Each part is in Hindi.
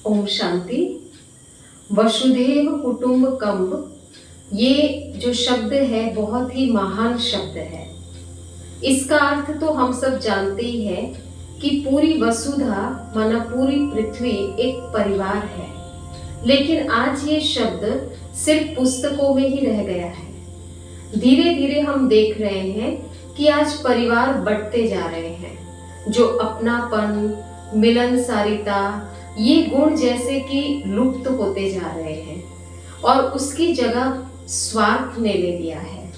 ओम शांति। वसुधैव कुटुंबकम, ये जो शब्द है बहुत ही महान शब्द है। इसका अर्थ तो हम सब जानते ही हैं कि पूरी वसुधा माना पूरी पृथ्वी एक परिवार है, लेकिन आज ये शब्द सिर्फ पुस्तकों में ही रह गया है। धीरे धीरे हम देख रहे हैं कि आज परिवार बढ़ते जा रहे हैं। जो अपनापन, मिलनसारिता, ये गुण जैसे कि लुप्त होते जा रहे हैं और उसकी जगह स्वार्थ ने ले लिया है।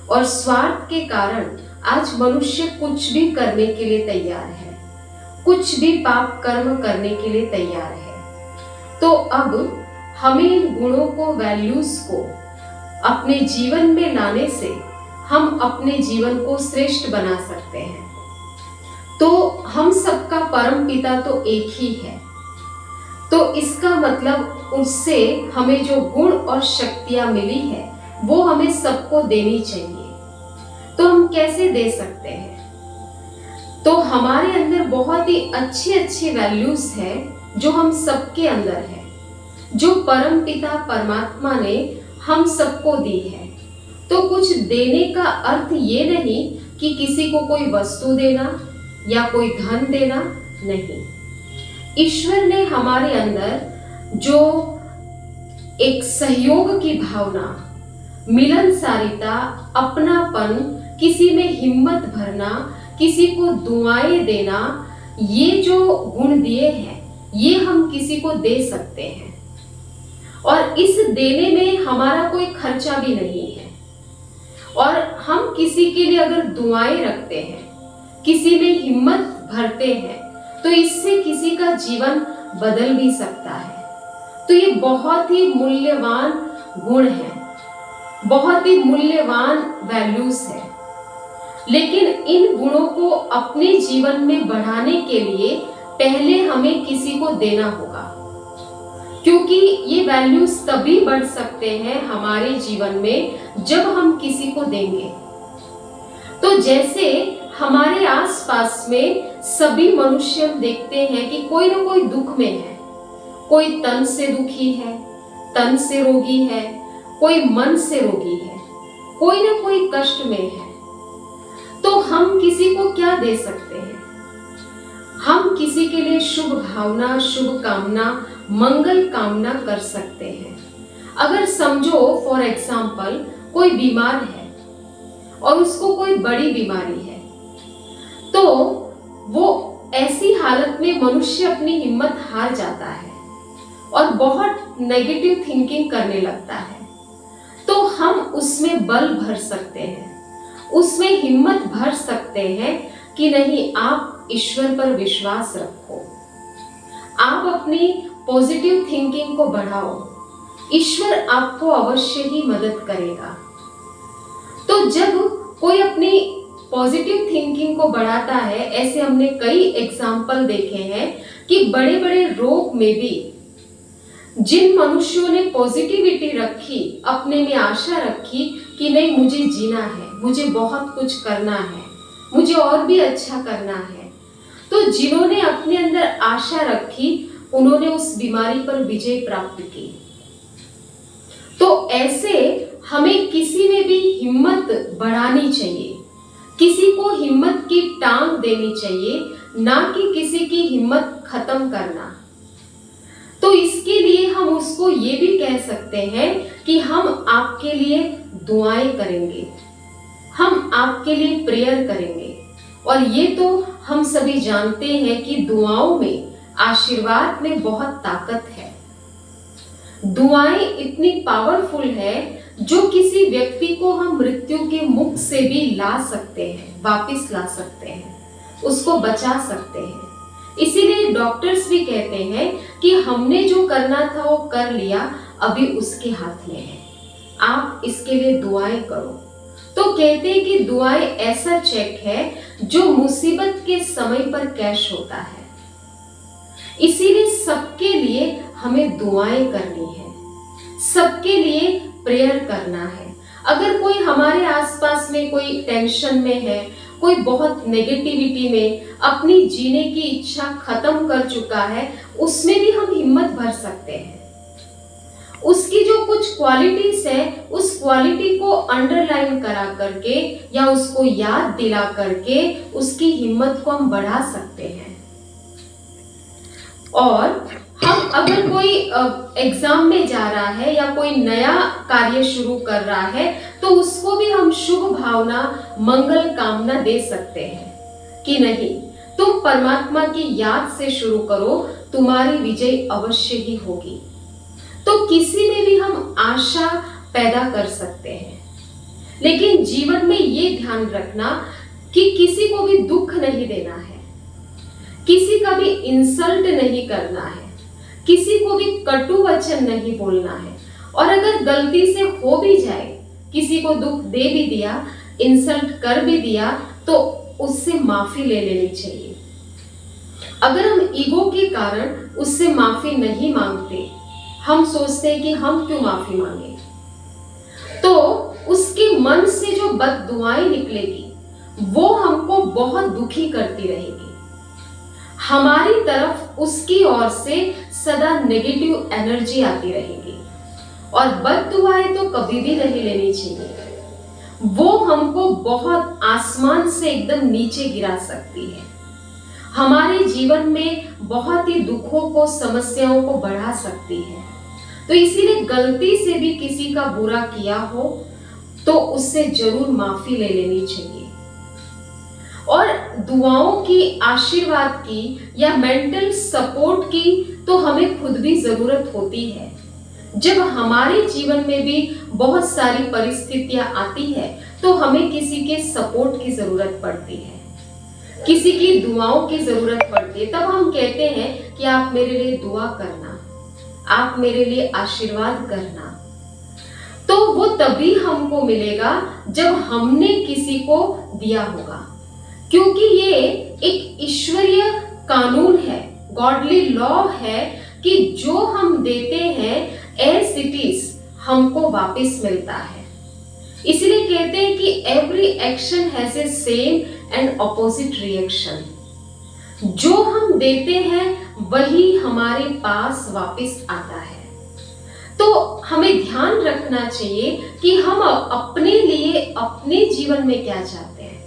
और स्वार्थ के कारण आज मनुष्य कुछ भी करने के लिए तैयार है, कुछ भी पाप कर्म करने के लिए तैयार है। तो अब हमें इन गुणों को, वैल्यूज को अपने जीवन में लाने से हम अपने जीवन को श्रेष्ठ बना सकते हैं। तो हम सबका परम पिता तो एक ही है, तो इसका मतलब उससे हमें जो गुण और शक्तियां मिली है वो हमें सबको देनी चाहिए। तो हम कैसे दे सकते हैं? तो हमारे अंदर बहुत ही अच्छी अच्छी वैल्यूज है जो हम सबके अंदर है, जो परम पिता परमात्मा ने हम सबको दी है। तो कुछ देने का अर्थ ये नहीं कि किसी को कोई वस्तु देना या कोई धन देना, नहीं। ईश्वर ने हमारे अंदर जो एक सहयोग की भावना, मिलनसारिता, अपनापन, किसी में हिम्मत भरना, किसी को दुआएं देना, ये जो गुण दिए हैं ये हम किसी को दे सकते हैं। और इस देने में हमारा कोई खर्चा भी नहीं है। और हम किसी के लिए अगर दुआएं रखते हैं, किसी में हिम्मत भरते हैं, तो इससे किसी का जीवन बदल भी सकता है। तो ये बहुत ही मूल्यवान गुण है, बहुत ही मूल्यवान वैल्यूज है। लेकिन इन गुणों को अपने जीवन में बढ़ाने के लिए पहले हमें किसी को देना होगा, क्योंकि ये वैल्यूज तभी बढ़ सकते हैं हमारे जीवन में जब हम किसी को देंगे। तो जैसे हमारे आसपास में सभी मनुष्य देखते हैं कि कोई ना कोई दुख में है, कोई तन से दुखी है, तन से रोगी है, कोई मन से रोगी है, कोई ना कोई कष्ट में है। तो हम किसी को क्या दे सकते हैं? हम किसी के लिए शुभ भावना, शुभ कामना, मंगल कामना कर सकते हैं। अगर समझो फॉर एग्जाम्पल कोई बीमार है और उसको कोई बड़ी बीमारी है, तो वो ऐसी हालत में मनुष्य अपनी हिम्मत हार जाता है और बहुत नेगेटिव थिंकिंग करने लगता है। तो हम उसमें बल भर सकते हैं, उसमें हिम्मत भर सकते हैं कि नहीं, आप ईश्वर पर विश्वास रखो, आप अपनी पॉजिटिव थिंकिंग को बढ़ाओ, ईश्वर आपको अवश्य ही मदद करेगा। तो जब कोई अपनी पॉजिटिव थिंकिंग को बढ़ाता है, ऐसे हमने कई एग्जाम्पल देखे हैं कि बड़े बड़े रोग में भी जिन मनुष्यों ने पॉजिटिविटी रखी, अपने में आशा रखी कि नहीं, मुझे जीना है, मुझे बहुत कुछ करना है, मुझे और भी अच्छा करना है, तो जिन्होंने अपने अंदर आशा रखी उन्होंने उस बीमारी पर विजय प्राप्त की। तो ऐसे हमें किसी में भी हिम्मत बढ़ानी चाहिए, किसी को हिम्मत की टांग देनी चाहिए, ना कि किसी की हिम्मत खत्म करना। तो इसके लिए हम उसको ये भी कह सकते हैं कि हम आपके लिए दुआएं करेंगे, हम आपके लिए प्रेयर करेंगे। और ये तो हम सभी जानते हैं कि दुआओं में, आशीर्वाद में बहुत ताकत है। दुआएं इतनी पावरफुल है जो किसी व्यक्ति को हम मृत्यु के मुख से भी ला सकते हैं, वापस ला सकते हैं, उसको बचा सकते हैं। इसीलिए डॉक्टर्स भी कहते हैं कि हमने जो करना था वो कर लिया, अभी उसके हाथ में है, आप इसके लिए दुआएं करो। तो कहते हैं कि दुआएं ऐसा चेक है जो मुसीबत के समय पर कैश होता है। इसीलिए सबके लिए हमें दुआएं करनी है, सबके लिए प्रेयर करना है। अगर कोई हमारे आसपास में कोई टेंशन में है, कोई बहुत नेगेटिविटी में अपनी जीने की इच्छा खत्म कर चुका है, उसमें भी हम हिम्मत भर सकते हैं। उसकी जो कुछ क्वालिटीज है उस क्वालिटी को अंडरलाइन करा करके या उसको याद दिला करके उसकी हिम्मत को हम बढ़ा सकते हैं। और हम अगर कोई एग्जाम में जा रहा है या कोई नया कार्य शुरू कर रहा है तो उसको भी हम शुभ भावना, मंगल कामना दे सकते हैं कि नहीं, तुम परमात्मा की याद से शुरू करो, तुम्हारी विजय अवश्य ही होगी। तो किसी में भी हम आशा पैदा कर सकते हैं, लेकिन जीवन में ये ध्यान रखना कि किसी को भी दुख नहीं देना है, किसी का भी इंसल्ट नहीं करना है, किसी को भी कटु वचन नहीं बोलना है। और अगर गलती से हो भी जाए, किसी को दुख दे भी दिया, इंसल्ट कर भी दिया, तो उससे माफी ले लेनी चाहिए। अगर हम ईगो के कारण उससे माफी नहीं मांगते, हम सोचते हैं कि हम क्यों माफी मांगे, तो उसके मन से जो बददुआएं निकलेगी वो हमको बहुत दुखी करती रहेगी। हमारी तरफ उसकी ओर से सदा नेगेटिव एनर्जी आती रहेगी और बददुआएं तो कभी भी नहीं लेनी चाहिए। वो हमको बहुत आसमान से एकदम नीचे गिरा सकती है, हमारे जीवन में बहुत ही दुखों को, समस्याओं को बढ़ा सकती है। तो इसीलिए गलती से भी किसी का बुरा किया हो तो उससे जरूर माफी ले लेनी चाहिए। और दुआओं की, आशीर्वाद की या मेंटल सपोर्ट की तो हमें खुद भी जरूरत होती है। जब हमारे जीवन में भी बहुत सारी परिस्थितियां आती है तो हमें किसी के सपोर्ट की जरूरत पड़ती है, किसी की दुआओं की जरूरत पड़ती है। तब हम कहते हैं कि आप मेरे लिए दुआ करना, आप मेरे लिए आशीर्वाद करना। तो वो तभी हमको मिलेगा जब हमने किसी को दिया होगा, क्योंकि ये एक ईश्वरीय कानून है, गॉडली लॉ है कि जो हम देते हैं एज इट इज हमको वापस मिलता है। इसलिए कहते हैं कि every action has a same and opposite reaction. जो हम देते हैं वही हमारे पास वापस आता है। तो हमें ध्यान रखना चाहिए कि हम अपने लिए, अपने जीवन में क्या चाहते हैं।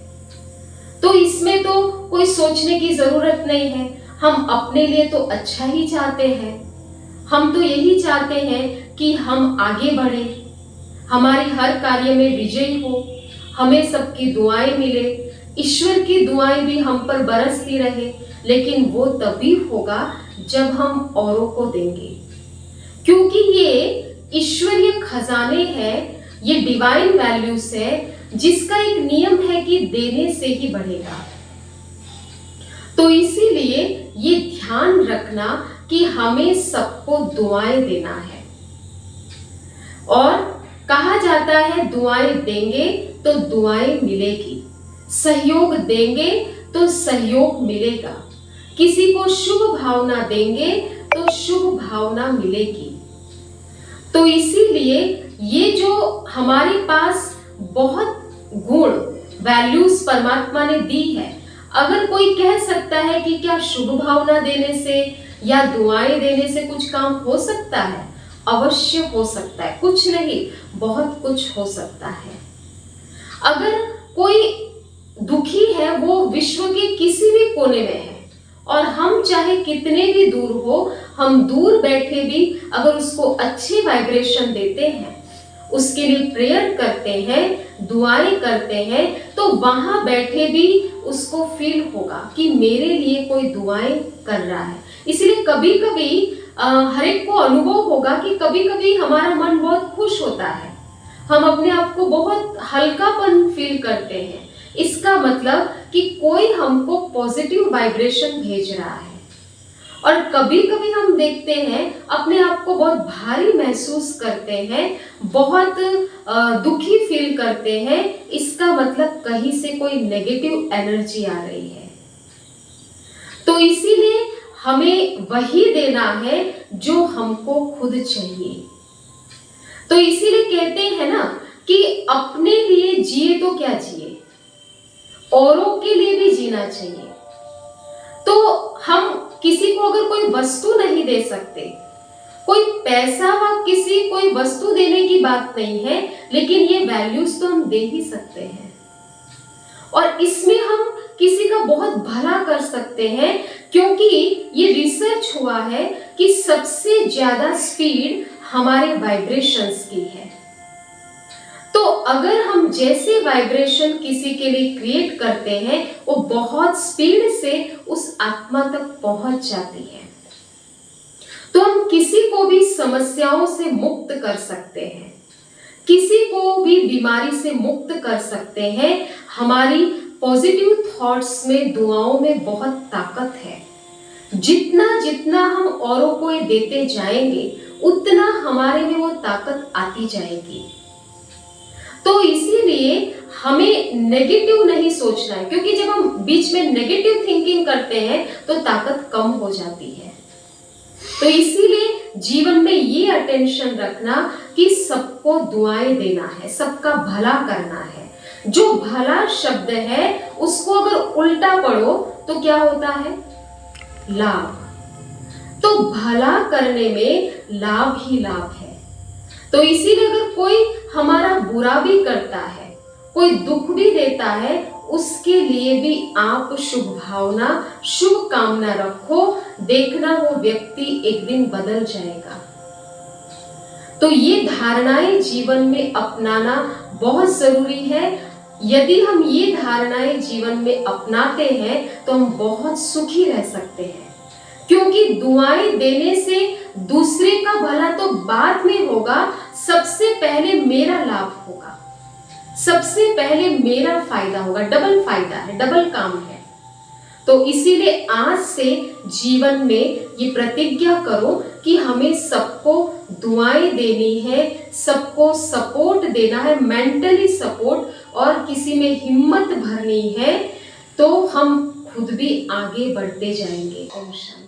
तो इसमें तो कोई सोचने की जरूरत नहीं है, हम अपने लिए तो अच्छा ही चाहते हैं। हम तो यही चाहते हैं कि हम आगे बढ़े, हमारी हर कार्य में विजय हो, हमें सबकी दुआएं मिले, ईश्वर की दुआएं भी हम पर बरसती रहे। लेकिन वो तभी होगा जब हम औरों को देंगे, क्योंकि ये ईश्वरीय खजाने हैं, ये डिवाइन वैल्यूज है, जिसका एक नियम है कि देने से ही बढ़ेगा। तो इसीलिए ये ध्यान रखना कि हमें सबको दुआएं देना है। और कहा जाता है दुआएं देंगे तो दुआएं मिलेगी, सहयोग देंगे तो सहयोग मिलेगा, किसी को शुभ भावना देंगे तो शुभ भावना मिलेगी। तो इसीलिए ये जो हमारे पास बहुत गुण, वैल्यूज परमात्मा ने दी है, अगर कोई कह सकता है कि क्या शुभ भावना देने से या दुआएं देने से कुछ काम हो सकता है, अवश्य हो सकता है। कुछ नहीं, बहुत कुछ हो सकता है। अगर कोई दुखी है, वो विश्व के किसी भी कोने में है, और हम चाहे कितने भी दूर हो, हम दूर बैठे भी अगर उसको अच्छे वाइब्रेशन देते हैं, उसके लिए प्रेयर करते हैं, दुआएं करते हैं, तो वहां बैठे भी उसको फील होगा कि मेरे लिए कोई दुआएं कर रहा है। इसलिए कभी कभी हर एक को अनुभव होगा कि कभी कभी हमारा मन बहुत खुश होता है, हम अपने आप को बहुत हल्कापन फील करते हैं। इसका मतलब कि कोई हमको पॉजिटिव वाइब्रेशन भेज रहा है। और कभी कभी हम देखते हैं अपने आप को बहुत भारी महसूस करते हैं, बहुत दुखी फील करते हैं। इसका मतलब कहीं से कोई नेगेटिव एनर्जी आ रही है। तो इसीलिए हमें वही देना है जो हमको खुद चाहिए। तो इसीलिए कहते हैं ना कि अपने लिए जिए तो क्या जिए, औरों के लिए भी जीना चाहिए। तो हम किसी को अगर कोई वस्तु नहीं दे सकते, कोई पैसा व कोई वस्तु देने की बात नहीं है, लेकिन ये वैल्यूज तो हम दे ही सकते हैं। और इसमें हम किसी का बहुत भला कर सकते हैं, क्योंकि ये रिसर्च हुआ है कि सबसे ज्यादा स्पीड हमारे वाइब्रेशंस की है। तो अगर हम जैसे वाइब्रेशन किसी के लिए क्रिएट करते हैं, वो बहुत स्पीड से उस आत्मा तक पहुंच जाती है। तो हम किसी को भी समस्याओं से मुक्त कर सकते हैं, किसी को भी बीमारी से मुक्त कर सकते हैं। हमारी पॉजिटिव थॉट्स में, दुआओं में बहुत ताकत है। जितना जितना हम औरों को ये देते जाएंगे, उतना हमारे में वो ताकत आती जाएगी। तो इसीलिए हमें नेगेटिव नहीं सोचना है, क्योंकि जब हम बीच में नेगेटिव थिंकिंग करते हैं तो ताकत कम हो जाती है। तो इसीलिए जीवन में ये अटेंशन रखना कि सबको दुआएं देना है, सबका भला करना है। जो भला शब्द है उसको अगर उल्टा पढ़ो तो क्या होता है? लाभ। तो भला करने में लाभ ही लाभ है। तो इसीलिए अगर कोई हमारा बुरा भी करता है, कोई दुख भी देता है, उसके लिए भी आप शुभ भावना, शुभ कामना रखो। देखना वो व्यक्ति एक दिन बदल जाएगा। तो ये धारणाएं जीवन में अपनाना बहुत जरूरी है। यदि हम ये धारणाएं जीवन में अपनाते हैं तो हम बहुत सुखी रह सकते हैं, क्योंकि दुआएं देने से दूसरे का भला तो बाद में होगा, सबसे पहले मेरा लाभ होगा, सबसे पहले मेरा फायदा होगा। डबल फायदा है, डबल काम है। तो इसीलिए आज से जीवन में ये प्रतिज्ञा करो कि हमें सबको दुआएं देनी है, सबको सपोर्ट देना है, मेंटली सपोर्ट, और किसी में हिम्मत भरनी है, तो हम खुद भी आगे बढ़ते जाएंगे। ओम शांति।